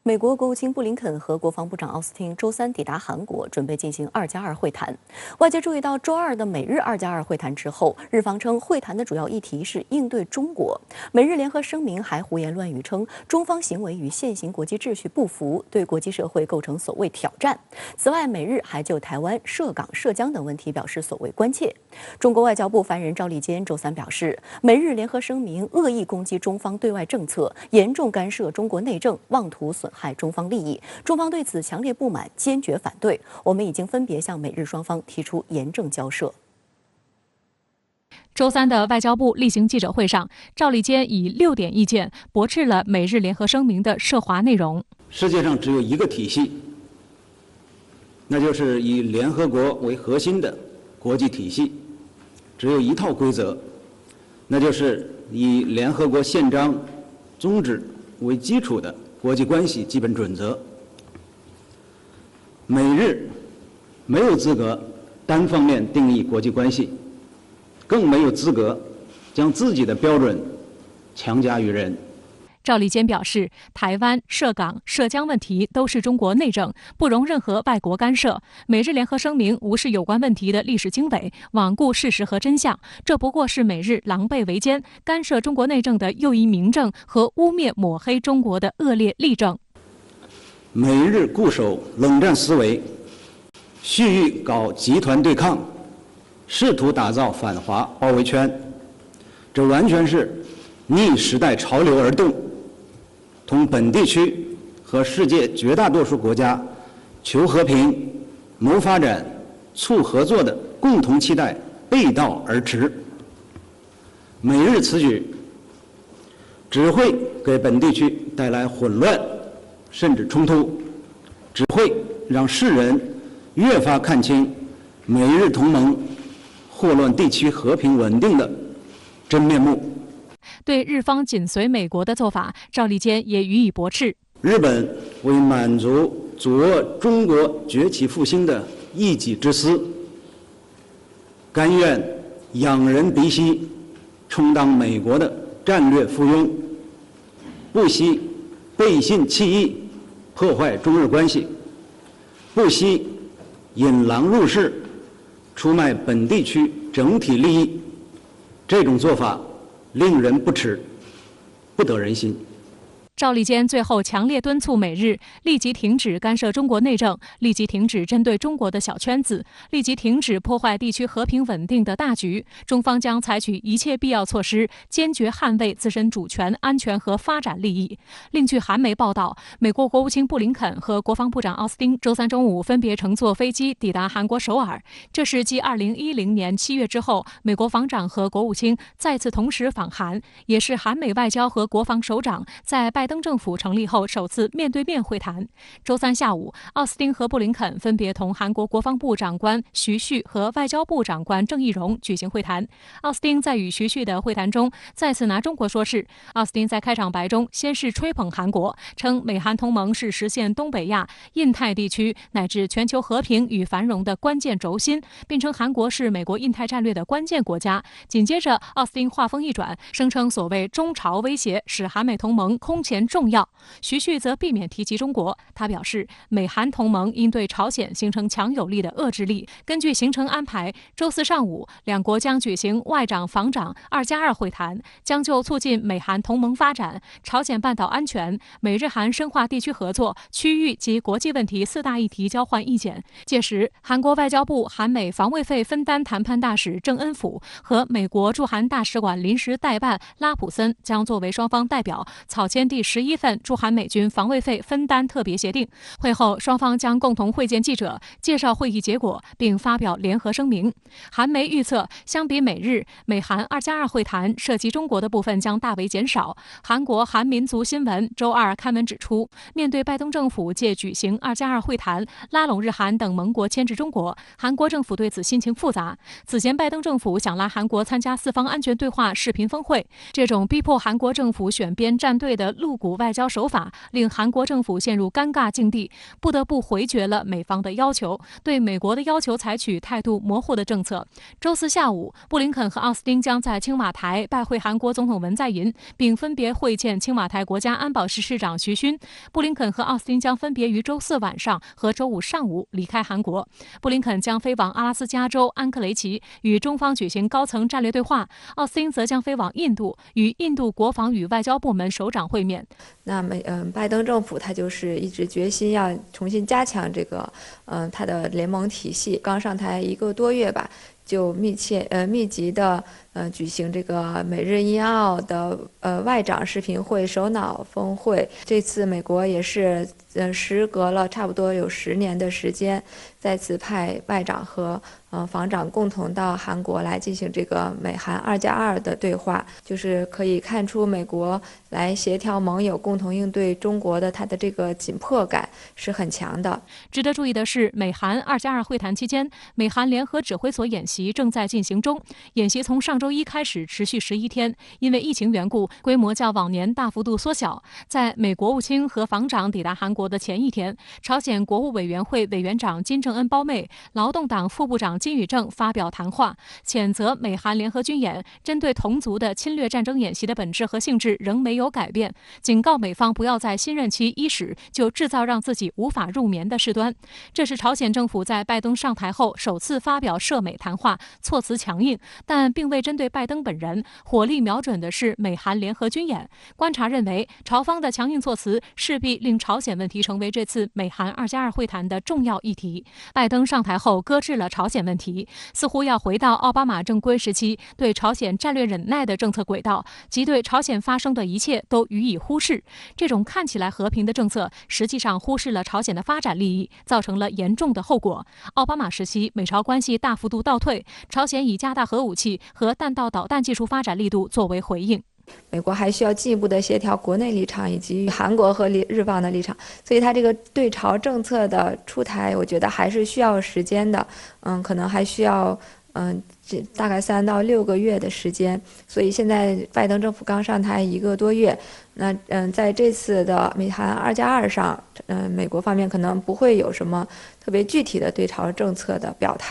美国国务卿布林肯和国防部长奥斯汀周三抵达韩国，准备进行2+2会谈。外界注意到，周二的美日2+2会谈之后，日方称会谈的主要议题是应对中国。美日联合声明还胡言乱语称，中方行为与现行国际秩序不符，对国际社会构成所谓挑战。此外，美日还就台湾、涉港、涉疆等问题表示所谓关切。中国外交部发言人赵立坚周三表示，美日联合声明恶意攻击中方对外政策，严重干涉中国内政，妄图损害中方利益，中方对此强烈不满，坚决反对。我们已经分别向美日双方提出严正交涉。周三的外交部例行记者会上，赵立坚以6点意见驳斥了美日联合声明的涉华内容。世界上只有一个体系，那就是以联合国为核心的国际体系，只有一套规则，那就是以联合国宪章宗旨为基础的国际关系基本准则。美日没有资格单方面定义国际关系，更没有资格将自己的标准强加于人。赵立坚表示，台湾、涉港、涉疆问题都是中国内政，不容任何外国干涉。美日联合声明无视有关问题的历史经纬，罔顾事实和真相，这不过是美日狼狈为奸、干涉中国内政的又一明证和污蔑抹黑中国的恶劣例证。美日固守冷战思维，蓄意搞集团对抗，试图打造反华包围圈，这完全是逆时代潮流而动，同本地区和世界绝大多数国家求和平、谋发展、促合作的共同期待背道而驰。美日此举只会给本地区带来混乱，甚至冲突，只会让世人越发看清美日同盟祸乱地区和平稳定的真面目。对日方紧随美国的做法，赵立坚也予以驳斥。日本为满足阻遏中国崛起复兴的一己之私，甘愿仰人鼻息，充当美国的战略附庸，不惜背信弃义，破坏中日关系，不惜引狼入室，出卖本地区整体利益，这种做法令人不齿，不得人心。赵立坚最后强烈敦促美日立即停止干涉中国内政，立即停止针对中国的小圈子，立即停止破坏地区和平稳定的大局。中方将采取一切必要措施，坚决捍卫自身主权、安全和发展利益。另据韩媒报道，美国国务卿布林肯和国防部长奥斯汀周三中午分别乘坐飞机抵达韩国首尔，这是继2010年7月之后，美国防长和国务卿再次同时访韩，也是韩美外交和国防首长在拜登政府成立后首次面对面会谈。周三下午，奥斯汀和布林肯分别同韩国国防部长官徐旭和外交部长官郑义溶举行会谈。奥斯汀在与徐旭的会谈中再次拿中国说事。奥斯汀在开场白中先是吹捧韩国，称美韩同盟是实现东北亚、印太地区乃至全球和平与繁荣的关键轴心，并称韩国是美国印太战略的关键国家。紧接着，奥斯汀话锋一转，声称所谓中朝威胁使韩美同盟空前重要。徐旭则避免提及中国，他表示，美韩同盟应对朝鲜形成强有力的遏制力。根据行程安排，周四上午，两国将举行外长、防长2+2会谈，将就促进美韩同盟发展、朝鲜半岛安全、美日韩深化地区合作、区域及国际问题4大议题交换意见。届时，韩国外交部韩美防卫费分担谈判大使郑恩甫和美国驻韩大使馆临时代办拉普森将作为双方代表草签第11份驻韩美军防卫费分担特别协定。会后，双方将共同会见记者，介绍会议结果，并发表联合声明。韩媒预测，相比美日，美韩2+2会谈涉及中国的部分将大为减少。韩国韩民族新闻周二刊文指出，面对拜登政府借举行2+2会谈拉拢日韩等盟国牵制中国，韩国政府对此心情复杂。此前，拜登政府想拉韩国参加4方安全对话视频峰会，这种逼迫韩国政府选边站队的陆露骨外交手法，令韩国政府陷入尴尬境地，不得不回绝了美方的要求，对美国的要求采取态度模糊的政策。周四下午，布林肯和奥斯汀将在青瓦台拜会韩国总统文在寅，并分别会见青瓦台国家安保室室长徐勋。布林肯和奥斯汀将分别于周四晚上和周五上午离开韩国。布林肯将飞往阿拉斯加州安克雷奇，与中方举行高层战略对话；奥斯汀则将飞往印度，与印度国防与外交部门首长会面。那拜登政府他就是一直决心要重新加强这个他的联盟体系。刚上台1个多月吧，就密集的举行这个美日印澳的外长视频会首脑峰会。这次美国也是时隔了差不多有10年的时间，再次派外长和防长共同到韩国来进行这个美韩2+2的对话，就是可以看出美国来协调盟友共同应对中国的它的这个紧迫感是很强的。值得注意的是，美韩2+2会谈期间，美韩联合指挥所演习正在进行中。演习从上周一开始持续11天，因为疫情缘故，规模较往年大幅度缩小。在美国务卿和防长抵达韩国的前一天，朝鲜国务委员会委员长金正恩胞妹、劳动党副部长金宇正发表谈话，谴责美韩联合军演针对同族的侵略战争演习的本质和性质仍没有改变，警告美方不要在新任期伊始就制造让自己无法入眠的事端。这是朝鲜政府在拜登上台后首次发表涉美谈话，措辞强硬，但并未针对拜登本人，火力瞄准的是美韩联合军演。观察认为，朝方的强硬措辞势必令朝鲜问题成为这次美韩2+2会谈的重要议题。拜登上台后搁置了朝鲜问题，似乎要回到奥巴马正规时期对朝鲜战略忍耐的政策轨道，即对朝鲜发生的一切都予以忽视。这种看起来和平的政策，实际上忽视了朝鲜的发展利益，造成了严重的后果。奥巴马时期，美朝关系大幅度倒退，朝鲜以加大核武器和弹道导弹技术发展力度作为回应。美国还需要进一步的协调国内立场以及韩国和日方的立场，所以它这个对朝政策的出台，我觉得还是需要时间的，可能还需要大概3到6个月的时间。所以现在拜登政府刚上台1个多月，那在这次的美韩2+2上，美国方面可能不会有什么特别具体的对朝政策的表态。